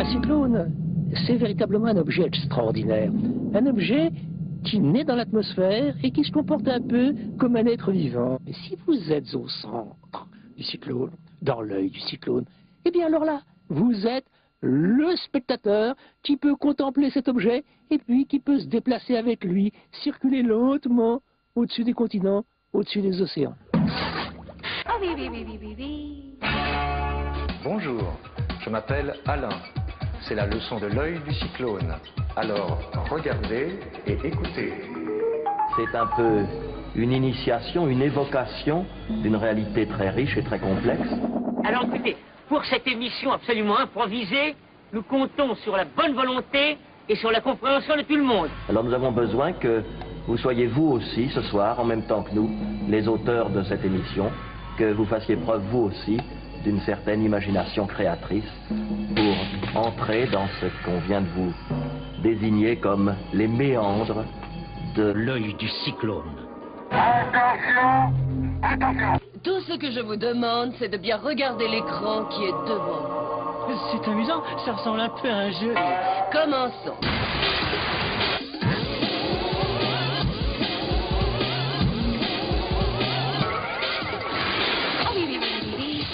Un cyclone, c'est véritablement un objet extraordinaire. Un objet qui naît dans l'atmosphère et qui se comporte un peu comme un être vivant. Et si vous êtes au centre du cyclone, dans l'œil du cyclone, eh bien alors là, vous êtes le spectateur qui peut contempler cet objet et puis qui peut se déplacer avec lui, circuler lentement au-dessus des continents, au-dessus des océans. Oh oui, oui, oui, oui, oui, oui. Bonjour, je m'appelle Alain. C'est la leçon de l'œil du cyclone. Alors, regardez et écoutez. C'est un peu une initiation, une évocation d'une réalité très riche et très complexe. Alors écoutez, pour cette émission absolument improvisée, nous comptons sur la bonne volonté et sur la compréhension de tout le monde. Alors nous avons besoin que vous soyez vous aussi ce soir, en même temps que nous, les auteurs de cette émission, que vous fassiez preuve vous aussi d'une certaine imagination créatrice pour entrer dans ce qu'on vient de vous désigner comme les méandres de L'œil du cyclone. Attention, attention. Tout ce que je vous demande, c'est de bien regarder l'écran qui est devant vous. C'est amusant, ça ressemble un peu à un jeu. Commençons. Oh oui, oui, oui, oui, oui.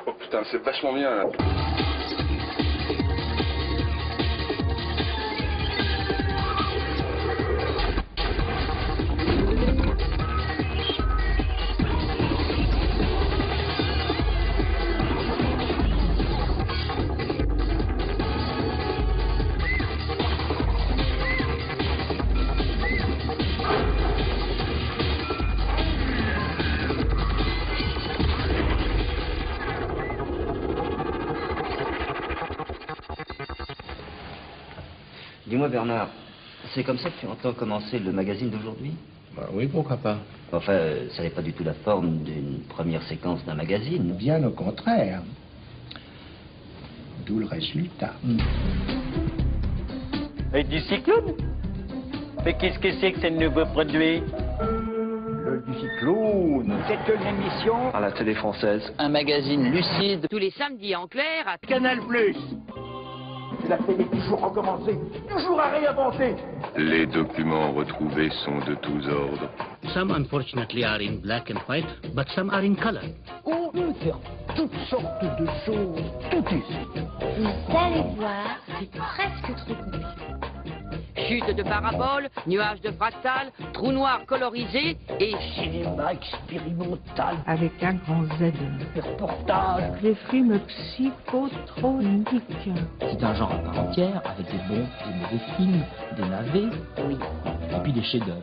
Oh putain, c'est vachement bien là. Dis-moi Bernard, c'est comme ça que tu entends commencer le magazine d'aujourd'hui? Bah oui, pourquoi pas. Enfin, ça n'est pas du tout la forme d'une première séquence d'un magazine. Bien au contraire. D'où le résultat. Et du cyclone? Mais qu'est-ce que c'est que ce nouveau produit? L'œil du cyclone. C'est une émission À la télé française. Un magazine lucide. Tous les samedis en clair à Canal+. C'est la télé toujours recommencer, toujours à réinventer. Les documents retrouvés sont de tous ordres. Some unfortunately are in black and white, but some are in color. On peut faire toutes sortes de choses, tout ici. Vous allez voir, c'est presque trop compliqué. chute de paraboles, nuages de fractales, trous noirs colorisés et Cinéma expérimental, avec un grand Z. reportage. Les films psychotroniques. C'est un genre à part entière, avec des bons et mauvais films, des navets, oui, et puis des chefs-d'œuvre.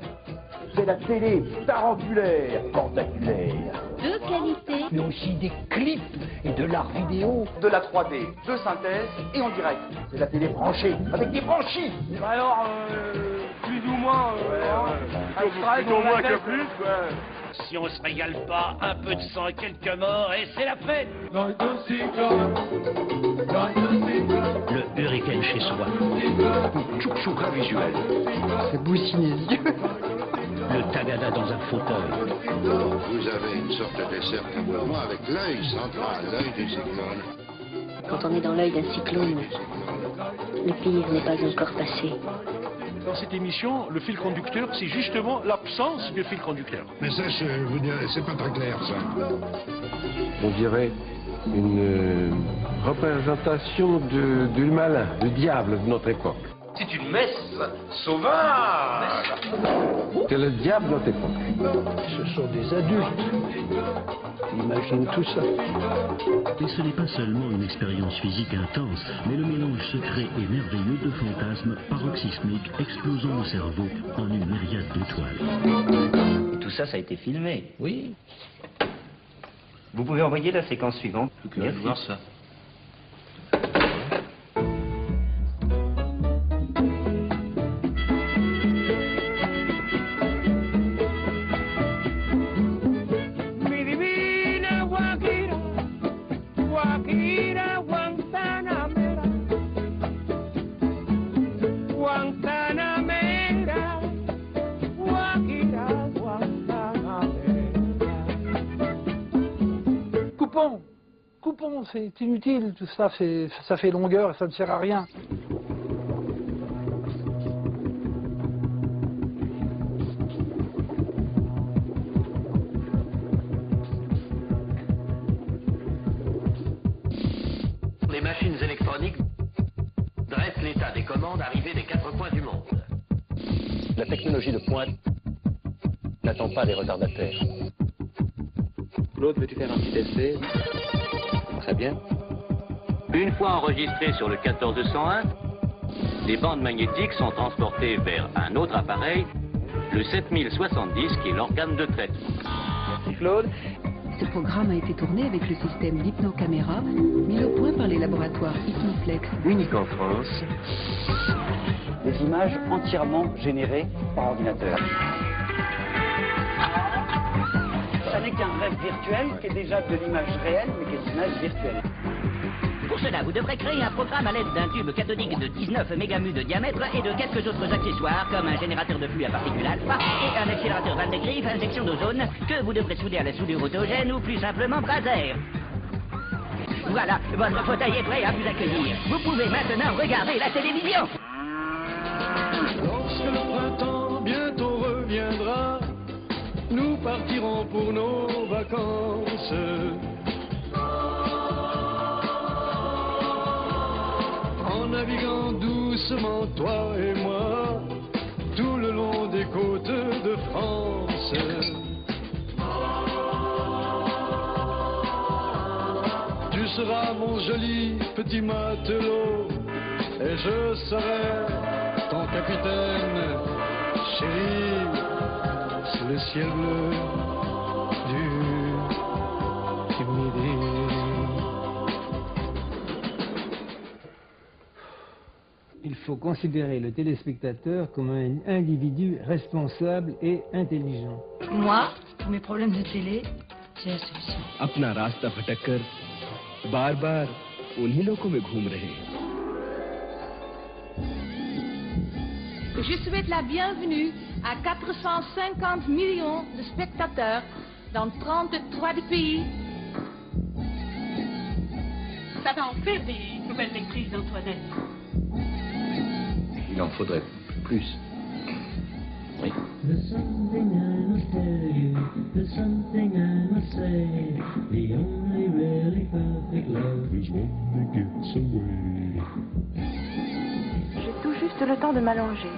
C'est la télé tarantulaire, tentaculaire. De qualité. Mais aussi des clips et de l'art vidéo. De la 3D, de synthèse et en direct. C'est la télé branchée, avec des branchies. Alors, plus ou moins, Plutôt moins que plus, quoi. si on se régale pas, un peu de sang et quelques morts et c'est la fête. Le hurricane chez soi. Chouchouka visuel. C'est boussiner les yeux. Le tagada dans un fauteuil. Vous avez une sorte de décernement avec l'œil central, l'œil du cyclone. Quand on est dans l'œil d'un cyclone, le pire n'est pas encore passé. Dans cette émission, le fil conducteur, c'est justement l'absence de fil conducteur. Mais ça, je vous dirais, c'est pas très clair, ça. On dirait une représentation du malin, du diable de notre époque. c'est une messe sauvage. C'est le diable de notre époque. Ce sont des adultes qui imaginent tout ça. Et ce n'est pas seulement une expérience physique intense, mais le mélange secret et merveilleux de fantasmes paroxysmiques explosant le cerveau en une myriade d'étoiles. Tout ça, ça a été filmé. Oui. Vous pouvez envoyer la séquence suivante. Merci. Voir ça. Coupons c'est inutile, tout ça, ça fait longueur et ça ne sert à rien. Les machines électroniques dressent l'état des commandes arrivées des 4 coins du monde. La technologie de pointe n'attend pas des retardataires. Claude, veux-tu faire un petit essai? Très bien. Une fois enregistrées sur le 14201, les bandes magnétiques sont transportées vers un autre appareil, le 7070, qui est l'organe de traitement. Merci Claude. Ce programme a été tourné avec le système d'hypnocaméra, mis au point par les laboratoires Hypnoflex. Unique en France. Des images entièrement générées par ordinateur. Ça n'est qu'un rêve virtuel qui est déjà de l'image réelle, mais qui est une image virtuelle. Pour cela, vous devrez créer un programme à l'aide d'un tube cathodique de 19 mégamu de diamètre et de quelques autres accessoires comme un générateur de flux à particules alpha et un accélérateur Van de Graaff injection d'ozone que vous devrez souder à la soudure autogène ou plus simplement Braser. Voilà, votre fauteuil est prêt à vous accueillir. Vous pouvez maintenant regarder la télévision. Lorsque le printemps bientôt reviendra, nous partirons pour nos vacances. En naviguant doucement, toi et moi, tout le long des côtes de France. Tu seras mon joli petit matelot, et je serai ton capitaine, chéri, sous le ciel bleu du midi. Il faut considérer le téléspectateur comme un individu responsable et intelligent. Moi, pour mes problèmes de télé, j'ai la solution. अपना रास्ता भटककर बार-बार उन्हीं लोगों में घूम रहे हैं। Je souhaite la bienvenue à 450 millions de spectateurs dans 33 pays. Ça va en faire des nouvelles lectrices d'Antoinette. Il en faudrait plus. Oui. There's something I must tell you, there's something I must say. The only really perfect love is one that gets away. J'ai tout juste le temps de m'allonger.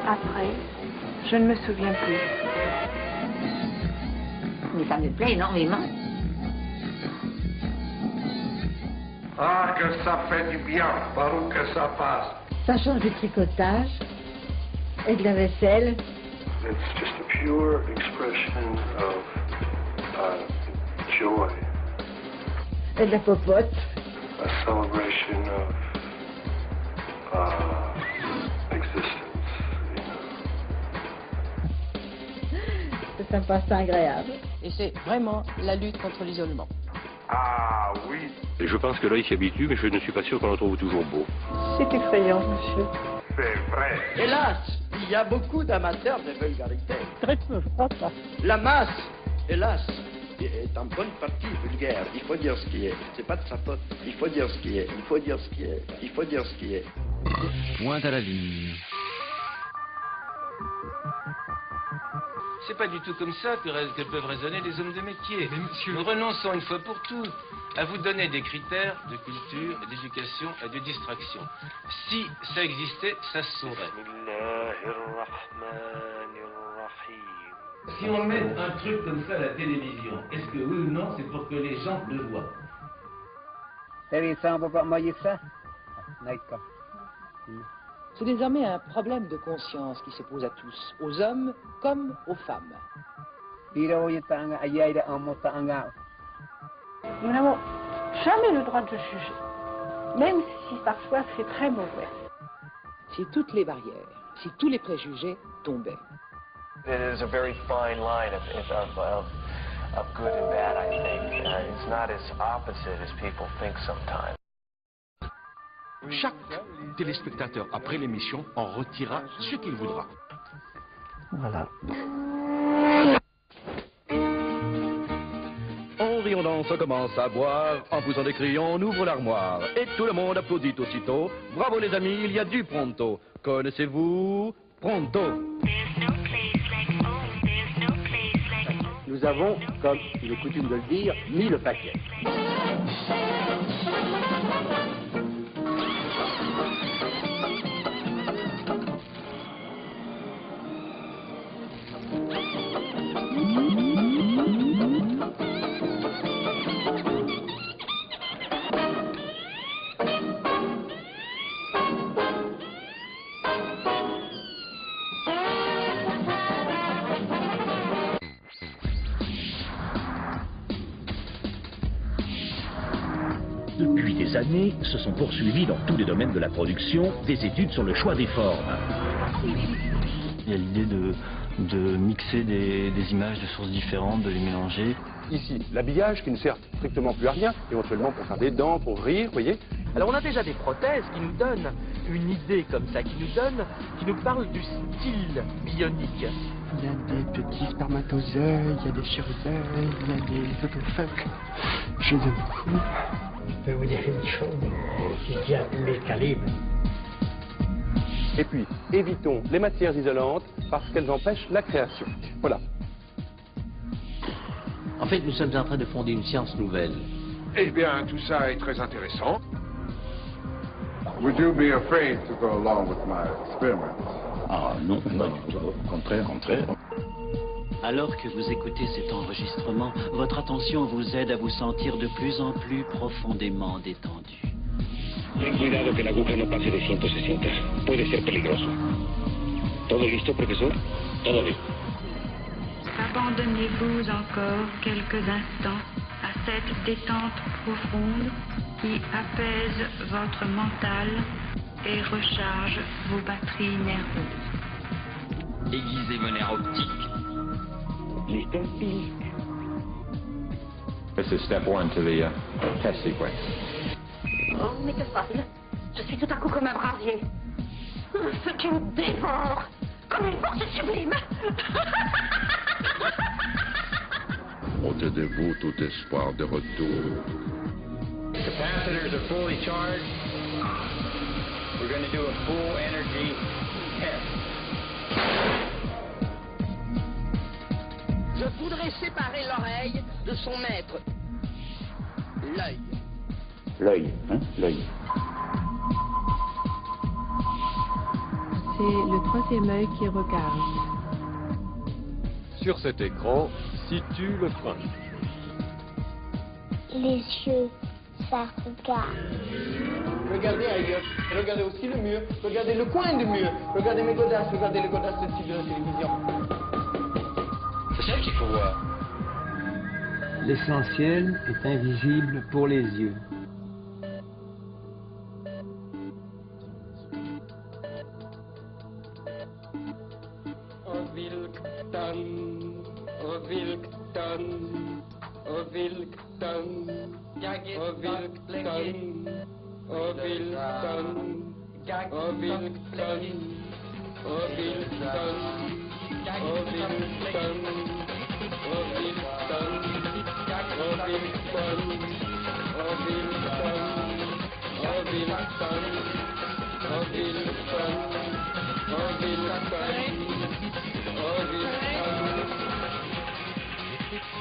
Après, je ne me souviens plus. Mais ça me plaît énormément. Ah, que ça fait du bien, par où que ça passe. Ça change du tricotage et de la vaisselle. It's just a pure expression of joy. Et de la popote. A celebration of existence. C'est un passe-temps agréable. Et c'est vraiment la lutte contre l'isolement. Ah oui. Et je pense que l'œil s'y habitue, mais je ne suis pas sûr qu'on le trouve toujours beau. C'est effrayant, monsieur. C'est vrai. Hélas, il y a beaucoup d'amateurs de vulgarité. Très peu, je crois pas. La masse, hélas, est en bonne partie vulgaire. Il faut dire ce qui est. C'est pas de sa faute. Il faut dire ce qui est. Il faut dire ce qui est. Il faut dire ce qui est. Pointe à la ligne. C'est pas du tout comme ça que peuvent raisonner les hommes de métier. Mais monsieur... Nous renonçons une fois pour toutes à vous donner des critères de culture, d'éducation et de distraction. Si ça existait, ça se saurait. Si on met un truc comme ça à la télévision, est-ce que oui ou non, c'est pour que les gens le voient? C'est désormais un problème de conscience qui se pose à tous, aux hommes comme aux femmes. Nous n'avons jamais le droit de juger, même si parfois c'est très mauvais. Si toutes les barrières, si tous les préjugés tombaient. It is a very fine line of good and bad, I think. It's not as opposite as people think sometimes. Chaque téléspectateur, après l'émission, en retirera ce qu'il voudra. Voilà. séance commence à boire. En poussant des cris, on ouvre l'armoire. Et tout le monde applaudit aussitôt. Bravo les amis, il y a du Pronto. Connaissez-vous Pronto? Nous avons, comme il est coutume de le dire, mis le paquet. Depuis des années, se sont poursuivis dans tous les domaines de la production des études sur le choix des formes. Il y a l'idée de mixer des images de sources différentes, de les mélanger. Ici, l'habillage qui ne sert strictement plus à rien, éventuellement pour faire des dents, pour rire, vous voyez. Alors on a déjà des prothèses qui nous donnent une idée comme ça, qui nous parle du style bionique. Il y a des petits spermatozoïdes, il y a des chirurgiens, il y a des autofuck. Je les aime beaucoup. Je peux vous dire une chose qui tient tous les calibres. Et puis, évitons les matières isolantes parce qu'elles empêchent la création. Voilà. En fait, nous sommes en train de fonder une science nouvelle. Eh bien, tout ça est très intéressant. Would you be afraid to go along with my experiments? Ah non, pas du tout. Au contraire. Alors que vous écoutez cet enregistrement, votre attention vous aide à vous sentir de plus en plus profondément détendu. Ten cuidado que la aguja no pase de 160. Puede ser peligroso. ¿Todo listo, profesor? Todo listo. Abandonnez-vous encore quelques instants à cette détente profonde qui apaise votre mental et recharge vos batteries nerveuses. Aiguisez vos nerfs optiques. Listo? This is step 1 to the test sequence. Oh, mais que se passe-t-il? Je suis tout à coup comme un brasier. Un feu qui me dévore, comme une force sublime. Ôtez de vous tout espoir de retour. Capacitors are fully charged. We're going to do a full energy test. Je voudrais séparer l'oreille de son maître. L'œil. L'œil, hein? L'œil. C'est le troisième œil qui regarde. Sur cet écran, situe le frein. Les yeux, ça regarde. Regardez ailleurs, regardez aussi le mur, regardez le coin du mur, regardez mes godasses, regardez les godasses de type de la télévision. C'est ça qu'il faut voir. L'essentiel est invisible pour les yeux.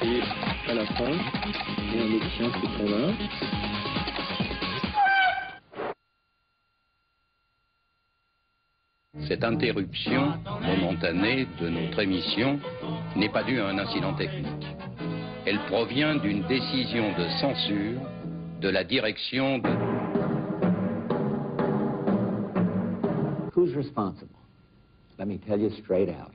Et à la fin, il y a un médecin qui est là. Cette interruption momentanée de notre émission n'est pas due à un incident technique. Elle provient d'une décision de censure de la direction de... Who's responsible? Let me tell you straight out.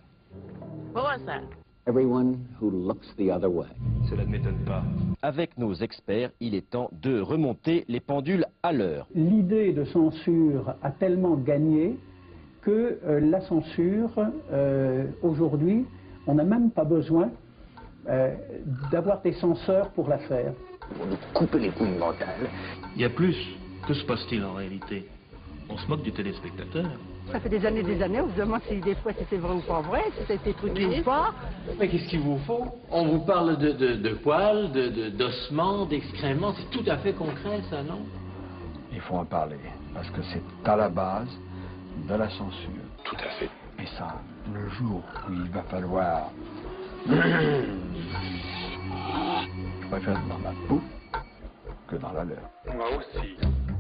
What was that? Everyone who looks the other way. Cela ne m'étonne pas. Avec nos experts, il est temps de remonter les pendules à l'heure. L'idée de censure a tellement gagné que la censure, aujourd'hui, on n'a même pas besoin d'avoir des censeurs pour la faire. Pour nous couper les couilles mentales. Il y a plus. Que se passe-t-il en réalité? On se moque du téléspectateur. Ça fait des années, on se demande si des fois c'était vrai ou pas vrai, si c'était truqué ou pas. Mais qu'est-ce qu'il vous faut? On vous parle de poils, d'ossements, d'excréments, c'est tout à fait concret ça, non? Il faut en parler, parce que c'est à la base de la censure. Tout à fait. Et ça, le jour où il va falloir... Je préfère être dans ma peau que dans la leur. Moi aussi.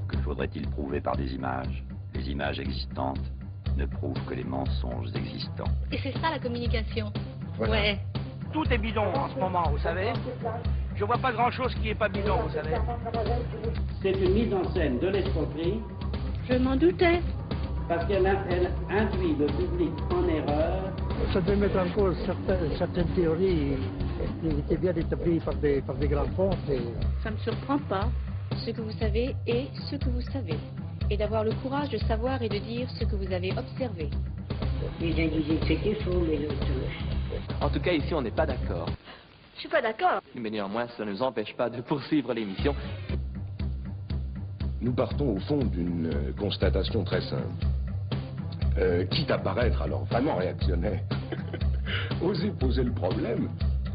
Que faudrait-il prouver par des images? Les images existantes ne prouvent que les mensonges existants. Et c'est ça la communication. Voilà. Ouais. Tout est bidon en ce moment, vous savez. Je vois pas grand-chose qui est pas bidon, vous savez. C'est une mise en scène de l'escroquerie. Je m'en doutais. Parce qu'elle induit le public en erreur. Ça devait mettre en cause certaines théories qui étaient bien établies par des grands pontes. Ça me surprend pas. Ce que vous savez est ce que vous savez. Et d'avoir le courage de savoir et de dire ce que vous avez observé. Les uns disaient que c'était faux, mais l'autre... En tout cas, ici, on n'est pas d'accord. Je suis pas d'accord. Mais néanmoins, ça ne nous empêche pas de poursuivre l'émission. Nous partons au fond d'une constatation très simple. Quitte à paraître alors vraiment réactionnaire, osez poser le problème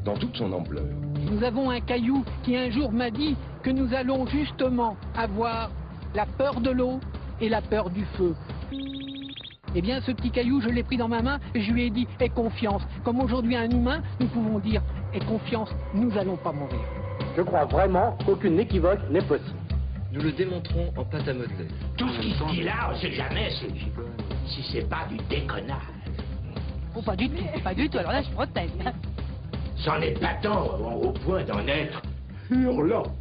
dans toute son ampleur. Nous avons un caillou qui un jour m'a dit que nous allons justement avoir la peur de l'eau et la peur du feu. Eh bien, ce petit caillou, je l'ai pris dans ma main et je lui ai dit « aie confiance ». Comme aujourd'hui un humain, nous pouvons dire « aie confiance, nous n'allons pas mourir ». Je crois vraiment qu'aucune équivoque n'est possible. Nous le démontrons en pâte à modeler. Tout ce qui se dit là, on sait jamais si c'est pas du déconnage. Oh, pas du tout, pas du tout. Alors là, je proteste. C'en est pas tant au point d'en être hurlant.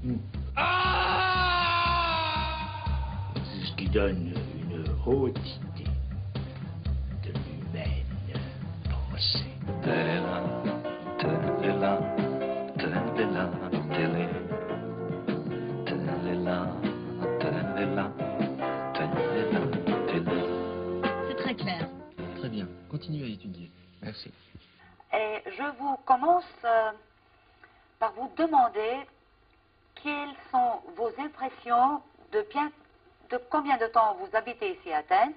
C'est ce qui donne une haute idée de l'humaine pensée. C'est très clair. Très bien, continuez à étudier. Merci. Et je vous commence par vous demander quelles sont vos impressions de combien de temps vous habitez ici à Athènes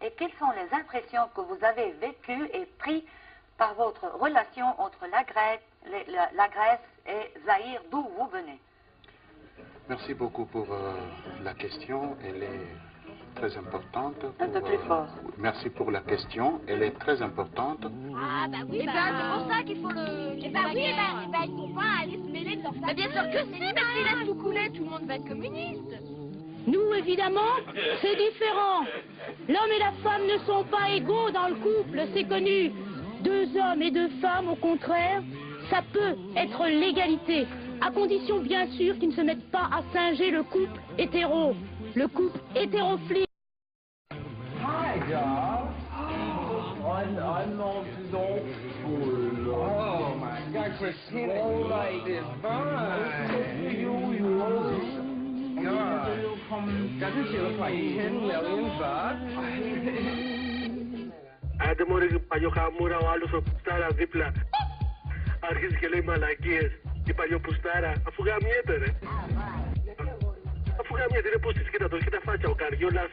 et quelles sont les impressions que vous avez vécues et prises par votre relation entre la Grèce et Zaïre, d'où vous venez. Merci beaucoup pour la question. Elle est très importante. Un peu plus fort. Merci pour la question. Elle est très importante. Ah bah oui, c'est pour ça qu'il faut le... Eh ben oui, il faut pas aller se mêler de leur famille. Mais bien sûr que si, mais s'ils laissent tout couler, tout le monde va être communiste. Nous, évidemment, c'est différent. L'homme et la femme ne sont pas égaux dans le couple, c'est connu. 2 hommes et 2 femmes, au contraire, ça peut être l'égalité, à condition bien sûr qu'ils ne se mettent pas à singer le couple hétéro, le couple hétérophile. Hi, Josh. I'm not so full. Oh my God, Christina, you like this fine. Doesn't she look like 10 million bucks? Άντε μωρέ παλιοχαμούρα, ο άλλος ο πουστάρα δίπλα. Αρχίζει και λέει μαλακίες. Η παλιοπουστάρα, αφού γαμιέται ρε. Αφού γαμιέται, ρε πούστης, κοίτα τον, κοίτα φάτσα, ο Καριόλας.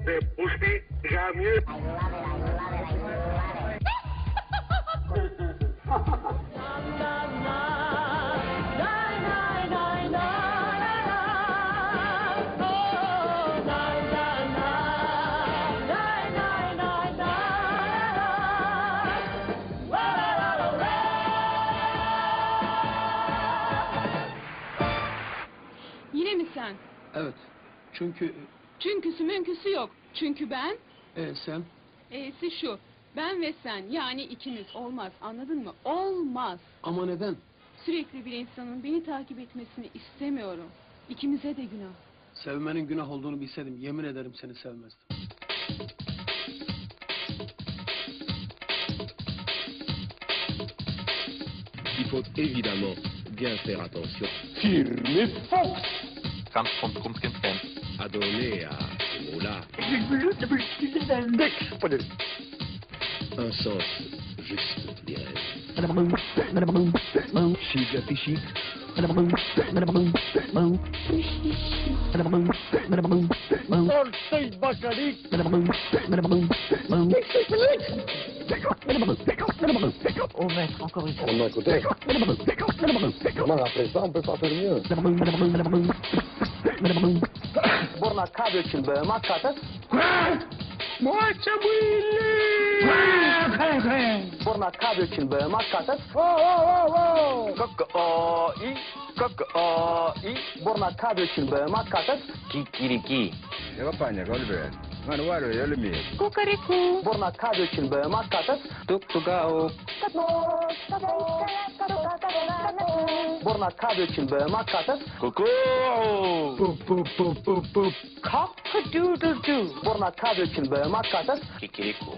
Ρε πούστη, γαμιέται. Yine mi sen? Evet. Çünkü... Çünküsü münküsü yok. Çünkü ben... Sen? E'si şu. Ben ve sen, yani ikimiz. Olmaz, anladın mı? Olmaz. Ama neden? Sürekli bir insanın beni takip etmesini istemiyorum. İkimize de günah. Sevmenin günah olduğunu bilseydim yemin ederim seni sevmezdim. Il faut évidemment bien faire attention. Firme Fox! À donner à ce mot-là un sens juste, dirais-je. Sylvia Fischig, Oh maître, encore une fois. On a écouté. Comment après ça, on peut pas faire mieux. Borna kabeçin be makatas. Borna kabeçin be makatas. Borna kabeçin be makatas. Kikiriki. Yakapanya kolbe. Ngani walo yolimi. Kukariku. Borna kabeçin be makatas. Tuktukao. Borna kabeçin be makatas. Coucou. Cock-a-doodle-doo. Borna kabeçin be makatas. Kikiriku.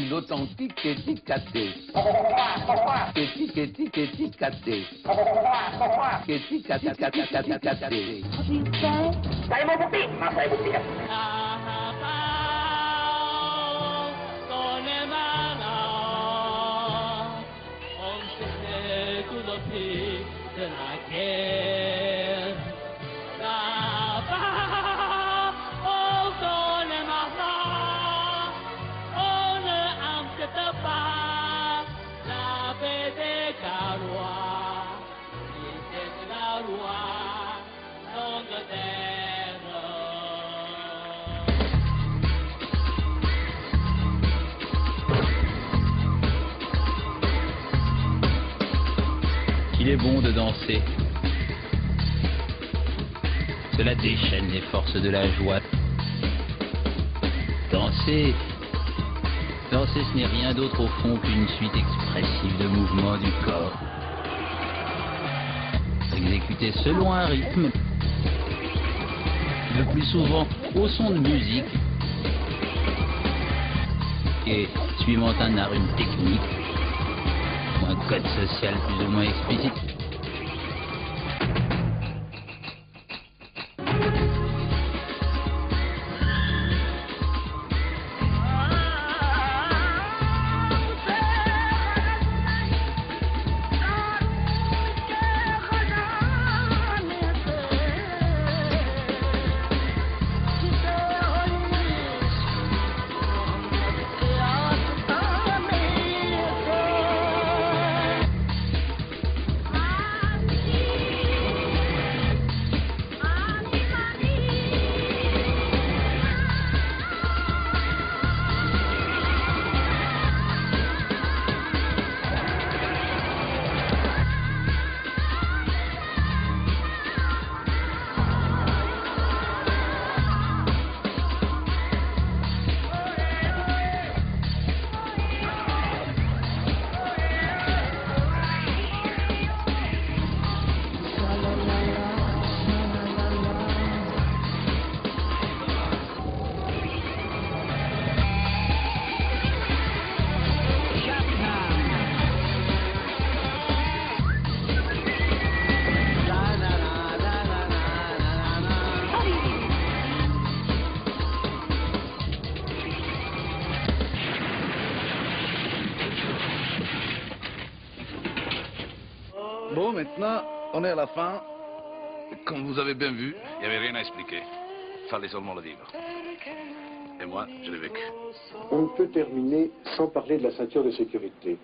L'authentique Kéti-Katé. Kéti-Kéti-Kéti-Katé. Kéti-Katé-Katé-Katé. Saya mau bukti, mas saya buktikan. Il est bon de danser. Cela déchaîne les forces de la joie. Danser, ce n'est rien d'autre au fond qu'une suite expressive de mouvements du corps. Exécuté selon un rythme, le plus souvent au son de musique, et suivant un art, une technique, ou un code social plus ou moins explicite. Bon, maintenant, on est à la fin. Comme vous avez bien vu, il n'y avait rien à expliquer. Il fallait seulement le vivre. Et moi, je l'ai vécu. On ne peut terminer sans parler de la ceinture de sécurité.